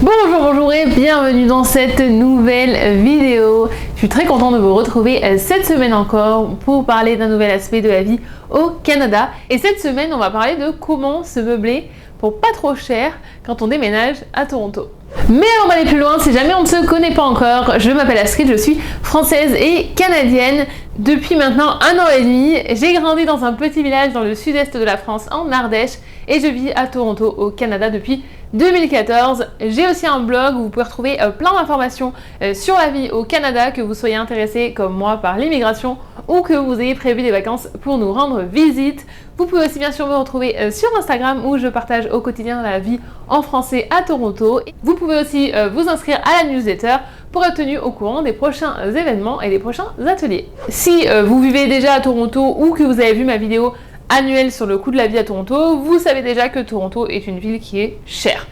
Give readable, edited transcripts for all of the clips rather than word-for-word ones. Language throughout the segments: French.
Bonjour et bienvenue dans cette nouvelle vidéo. Je suis très contente de vous retrouver cette semaine encore pour parler d'un nouvel aspect de la vie au Canada. Et cette semaine, on va parler de comment se meubler pour pas trop cher quand on déménage à Toronto. Mais on va aller plus loin, si jamais on ne se connaît pas encore, je m'appelle Astrid, je suis française et canadienne. Depuis maintenant 1 an et demi, j'ai grandi dans un petit village dans le sud-est de la France, en Ardèche, et je vis à Toronto, au Canada, depuis 2014. J'ai aussi un blog où vous pouvez retrouver plein d'informations sur la vie au Canada, que vous soyez intéressé comme moi par l'immigration ou que vous ayez prévu des vacances pour nous rendre visite. Vous pouvez aussi bien sûr me retrouver sur Instagram où je partage au quotidien la vie en français à Toronto. Vous pouvez aussi vous inscrire à la newsletter pour être tenu au courant des prochains événements et des prochains ateliers. Si vous vivez déjà à Toronto ou que vous avez vu ma vidéo annuelle sur le coût de la vie à Toronto, vous savez déjà que Toronto est une ville qui est chère.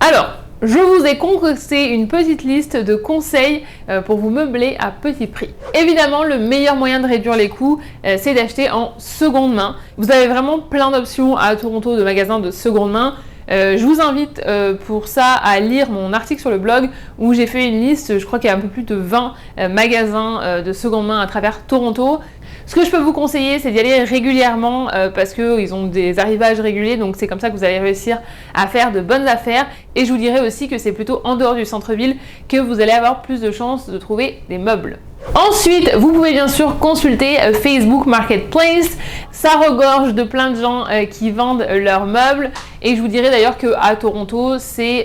Alors, je vous ai concocté une petite liste de conseils pour vous meubler à petit prix. Évidemment, le meilleur moyen de réduire les coûts, c'est d'acheter en seconde main. Vous avez vraiment plein d'options à Toronto de magasins de seconde main. Je vous invite pour ça à lire mon article sur le blog où j'ai fait une liste, je crois qu'il y a un peu plus de 20 magasins de seconde main à travers Toronto. Ce que je peux vous conseiller, c'est d'y aller régulièrement parce qu'ils ont des arrivages réguliers, donc c'est comme ça que vous allez réussir à faire de bonnes affaires. Et je vous dirais aussi que c'est plutôt en dehors du centre-ville que vous allez avoir plus de chances de trouver des meubles. Ensuite, vous pouvez bien sûr consulter Facebook Marketplace. Ça regorge de plein de gens qui vendent leurs meubles. Et je vous dirais d'ailleurs qu'à Toronto, c'est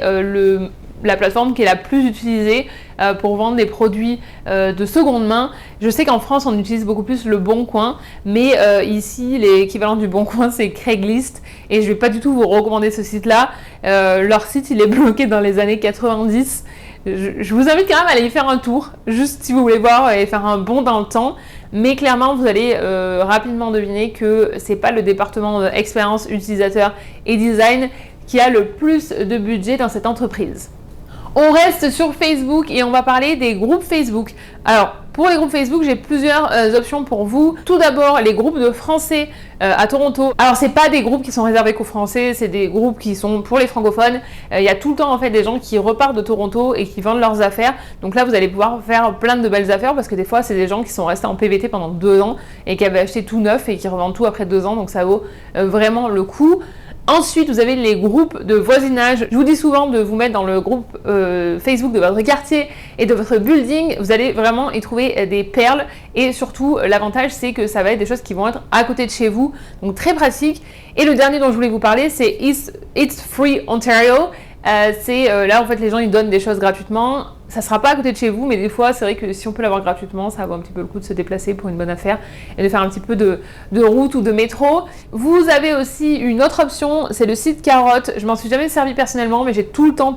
la plateforme qui est la plus utilisée pour vendre des produits de seconde main. Je sais qu'en France, on utilise beaucoup plus le Bon Coin, mais ici, l'équivalent du Bon Coin, c'est Craigslist. Et je ne vais pas du tout vous recommander ce site-là. Leur site, il est bloqué dans les années 90. Je vous invite quand même à aller y faire un tour, juste si vous voulez voir et faire un bond dans le temps. Mais clairement, vous allez rapidement deviner que c'est pas le département expérience utilisateur et design qui a le plus de budget dans cette entreprise. On reste sur Facebook et on va parler des groupes Facebook. Alors, pour les groupes Facebook, j'ai plusieurs options pour vous. Tout d'abord, les groupes de français à Toronto. Alors, c'est pas des groupes qui sont réservés qu'aux français, c'est des groupes qui sont pour les francophones. Il y a tout le temps en fait des gens qui repartent de Toronto et qui vendent leurs affaires. Donc là, vous allez pouvoir faire plein de belles affaires parce que des fois, c'est des gens qui sont restés en PVT pendant 2 ans et qui avaient acheté tout neuf et qui revendent tout après 2 ans. Donc ça vaut vraiment le coup. Ensuite, vous avez les groupes de voisinage. Je vous dis souvent de vous mettre dans le groupe Facebook de votre quartier et de votre building. Vous allez vraiment y trouver des perles. Et surtout, l'avantage, c'est que ça va être des choses qui vont être à côté de chez vous. Donc, très pratique. Et le dernier dont je voulais vous parler, c'est It's Free Ontario. Là, en fait, les gens, ils donnent des choses gratuitement. Ça sera pas à côté de chez vous, mais des fois, c'est vrai que si on peut l'avoir gratuitement, ça vaut un petit peu le coup de se déplacer pour une bonne affaire et de faire un petit peu de route ou de métro. Vous avez aussi une autre option, c'est le site Carotte. Je m'en suis jamais servi personnellement, mais j'ai tout le temps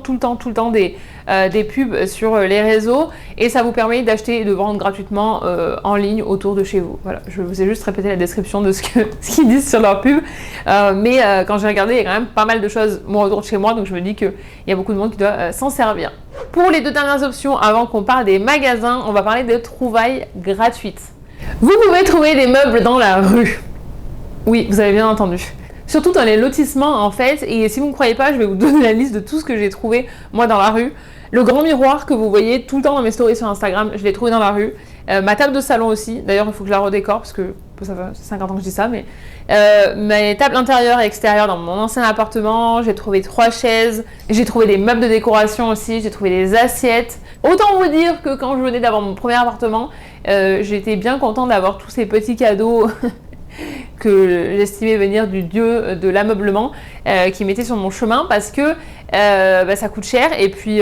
des pubs sur les réseaux et ça vous permet d'acheter et de vendre gratuitement en ligne autour de chez vous. Voilà, je vous ai juste répété la description de ce qu'ils disent sur leur pub, mais quand j'ai regardé, il y a quand même pas mal de choses moi autour de chez moi, donc je me dis qu'il y a beaucoup de monde qui doit s'en servir. Pour les 2 dernières options, avant qu'on parle des magasins, on va parler de trouvailles gratuites. Vous pouvez trouver des meubles dans la rue. Oui, vous avez bien entendu. Surtout dans les lotissements en fait, et si vous ne croyez pas, je vais vous donner la liste de tout ce que j'ai trouvé moi dans la rue. Le grand miroir que vous voyez tout le temps dans mes stories sur Instagram, je l'ai trouvé dans la rue. Ma table de salon aussi, d'ailleurs il faut que je la redécore parce que ça fait 50 ans que je dis ça, mais mes tables intérieures et extérieures dans mon ancien appartement, j'ai trouvé 3 chaises, j'ai trouvé des meubles de décoration aussi, j'ai trouvé des assiettes. Autant vous dire que quand je venais d'avoir mon premier appartement, j'étais bien contente d'avoir tous ces petits cadeaux que j'estimais venir du dieu de l'ameublement qui m'était sur mon chemin parce que ça coûte cher et puis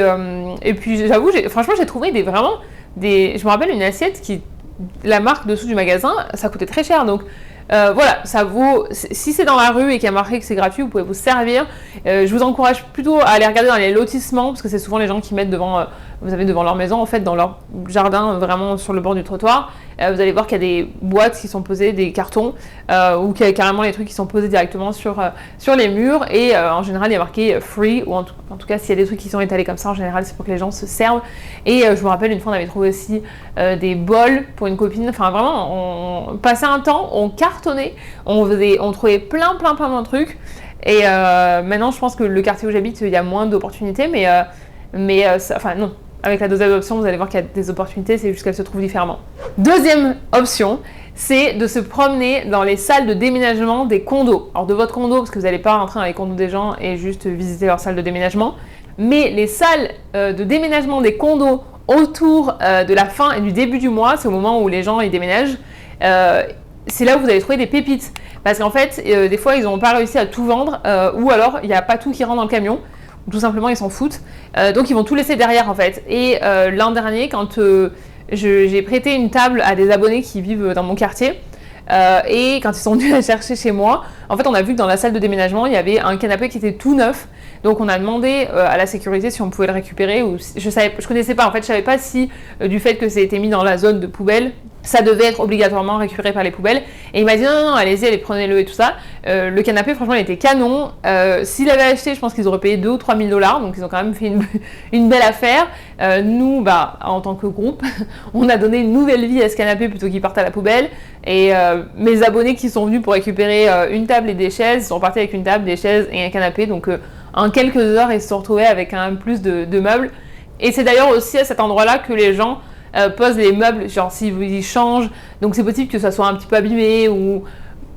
j'avoue, franchement j'ai trouvé je me rappelle une assiette la marque dessous du magasin, ça coûtait très cher, donc voilà, ça vaut, si c'est dans la rue et qu'il y a marqué que c'est gratuit, vous pouvez vous servir. Je vous encourage plutôt à aller regarder dans les lotissements parce que c'est souvent les gens qui mettent devant leur maison, en fait, dans leur jardin, vraiment sur le bord du trottoir. Vous allez voir qu'il y a des boîtes qui sont posées, des cartons, ou qu'il y a carrément les trucs qui sont posés directement sur les murs. Et en général, il y a marqué free, ou en tout cas, s'il y a des trucs qui sont étalés comme ça, en général, c'est pour que les gens se servent. Et je me rappelle, une fois, on avait trouvé aussi des bols pour une copine. Enfin, vraiment, on passait un temps, on cartonnait, on trouvait plein de trucs. Et maintenant, je pense que le quartier où j'habite, il y a moins d'opportunités, mais mais enfin non. Avec la deuxième option, vous allez voir qu'il y a des opportunités, c'est juste qu'elles se trouvent différemment. Deuxième option, c'est de se promener dans les salles de déménagement des condos. Alors de votre condo, parce que vous n'allez pas rentrer dans les condos des gens et juste visiter leur salle de déménagement, mais les salles de déménagement des condos autour de la fin et du début du mois, c'est au moment où les gens ils déménagent, c'est là où vous allez trouver des pépites. Parce qu'en fait, des fois, ils n'ont pas réussi à tout vendre, ou alors il n'y a pas tout qui rentre dans le camion. Tout simplement ils s'en foutent, donc ils vont tout laisser derrière en fait. Et l'an dernier quand j'ai prêté une table à des abonnés qui vivent dans mon quartier, et quand ils sont venus la chercher chez moi, en fait on a vu que dans la salle de déménagement il y avait un canapé qui était tout neuf, donc on a demandé à la sécurité si on pouvait le récupérer, ou je connaissais pas en fait, je savais pas si du fait que ça a été mis dans la zone de poubelle, ça devait être obligatoirement récupéré par les poubelles. Et il m'a dit non, allez-y, prenez-le et tout ça. Le canapé, franchement, il était canon. S'il avait acheté, je pense qu'ils auraient payé 2 ou 3 000 $, donc ils ont quand même fait une belle affaire. Nous, en tant que groupe, on a donné une nouvelle vie à ce canapé plutôt qu'il parte à la poubelle. Et mes abonnés qui sont venus pour récupérer une table et des chaises, ils sont repartis avec une table, des chaises et un canapé. Donc en quelques heures, ils se sont retrouvés avec quand même plus de meubles. Et c'est d'ailleurs aussi à cet endroit-là que les gens posent les meubles, genre s'ils changent, donc c'est possible que ça soit un petit peu abîmé ou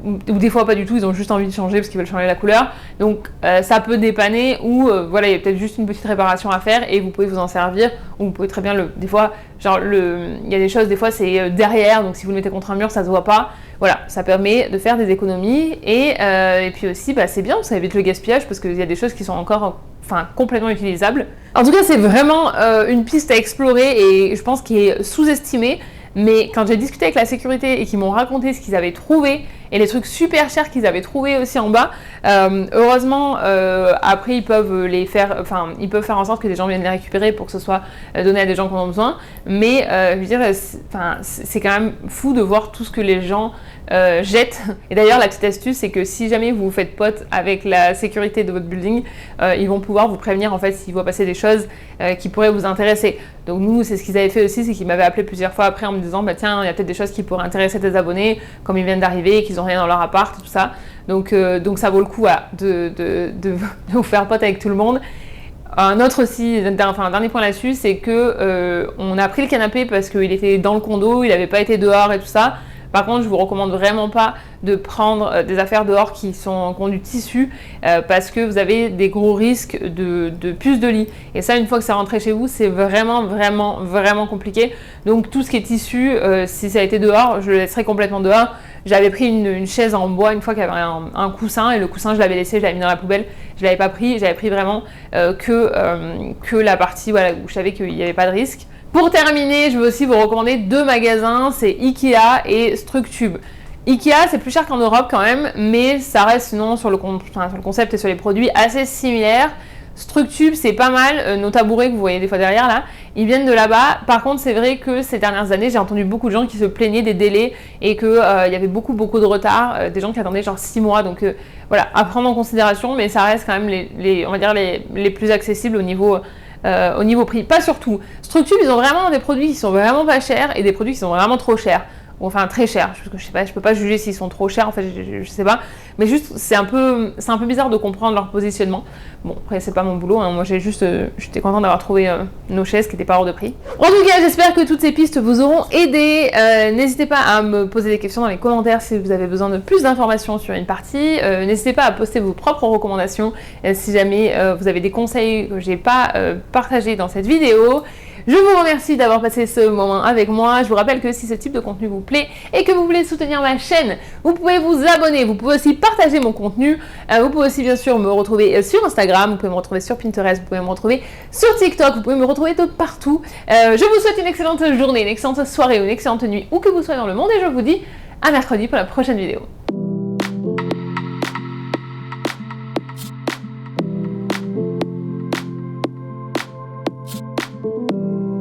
des fois pas du tout, ils ont juste envie de changer parce qu'ils veulent changer la couleur, donc ça peut dépanner, ou voilà, il y a peut-être juste une petite réparation à faire et vous pouvez vous en servir, ou vous pouvez très bien des fois, genre il y a des choses, des fois c'est derrière, donc si vous le mettez contre un mur ça se voit pas, voilà, ça permet de faire des économies, et puis aussi c'est bien, ça évite le gaspillage parce qu'il y a des choses qui sont encore complètement utilisables. En tout cas, c'est vraiment une piste à explorer et je pense qu'il est sous-estimé. Mais quand j'ai discuté avec la sécurité et qu'ils m'ont raconté ce qu'ils avaient trouvé et les trucs super chers qu'ils avaient trouvés aussi en bas, heureusement, après ils peuvent ils peuvent faire en sorte que des gens viennent les récupérer pour que ce soit donné à des gens qui en ont besoin. Mais je veux dire, c'est quand même fou de voir tout ce que les gens jettent. Et d'ailleurs, la petite astuce, c'est que si jamais vous vous faites pote avec la sécurité de votre building, ils vont pouvoir vous prévenir en fait s'ils voient passer des choses qui pourraient vous intéresser. Donc nous, c'est ce qu'ils avaient fait aussi, c'est qu'ils m'avaient appelé plusieurs fois après en me disant tiens, il y a peut-être des choses qui pourraient intéresser tes abonnés, comme ils viennent d'arriver et qu'ils n'ont rien dans leur appart, tout ça. Donc ça vaut le coup de vous faire pote avec tout le monde. Un autre aussi, un dernier point là-dessus, c'est que on a pris le canapé parce qu'il était dans le condo, il n'avait pas été dehors et tout ça. Par contre, je vous recommande vraiment pas de prendre des affaires dehors qui ont du tissu parce que vous avez des gros risques de puces de lit. Et ça, une fois que c'est rentré chez vous, c'est vraiment, vraiment, vraiment compliqué. Donc tout ce qui est tissu, si ça a été dehors, je le laisserai complètement dehors. J'avais pris une chaise en bois une fois qu'il y avait un coussin, et le coussin, je l'avais laissé, je l'avais mis dans la poubelle. Je l'avais pas pris, j'avais pris vraiment que la partie où je savais qu'il n'y avait pas de risque. Pour terminer, je veux aussi vous recommander 2 magasins, c'est Ikea et Structube. Ikea, c'est plus cher qu'en Europe quand même, mais ça reste sinon sur le concept et sur les produits assez similaires. Structube, c'est pas mal, nos tabourets que vous voyez des fois derrière là, ils viennent de là-bas. Par contre, c'est vrai que ces dernières années, j'ai entendu beaucoup de gens qui se plaignaient des délais et qu'il y avait beaucoup de retard, des gens qui attendaient genre 6 mois. Donc voilà, à prendre en considération, mais ça reste quand même on va dire les plus accessibles au niveau prix. Pas surtout. Structube, ils ont vraiment des produits qui sont vraiment pas chers et des produits qui sont vraiment trop chers. Enfin très cher, je sais pas, je peux pas juger s'ils sont trop chers, en fait je sais pas, mais juste c'est un peu bizarre de comprendre leur positionnement. Bon, après c'est pas mon boulot, hein. Moi j'étais contente d'avoir trouvé nos chaises qui étaient pas hors de prix. En tout cas, j'espère que toutes ces pistes vous auront aidé. N'hésitez pas à me poser des questions dans les commentaires si vous avez besoin de plus d'informations sur une partie. N'hésitez pas à poster vos propres recommandations si jamais vous avez des conseils que j'ai pas partagés dans cette vidéo. Je vous remercie d'avoir passé ce moment avec moi. Je vous rappelle que si ce type de contenu vous plaît et que vous voulez soutenir ma chaîne, vous pouvez vous abonner, vous pouvez aussi partager mon contenu, vous pouvez aussi bien sûr me retrouver sur Instagram, vous pouvez me retrouver sur Pinterest, vous pouvez me retrouver sur TikTok, vous pouvez me retrouver de partout. Je vous souhaite une excellente journée, une excellente soirée ou une excellente nuit où que vous soyez dans le monde, et je vous dis à mercredi pour la prochaine vidéo.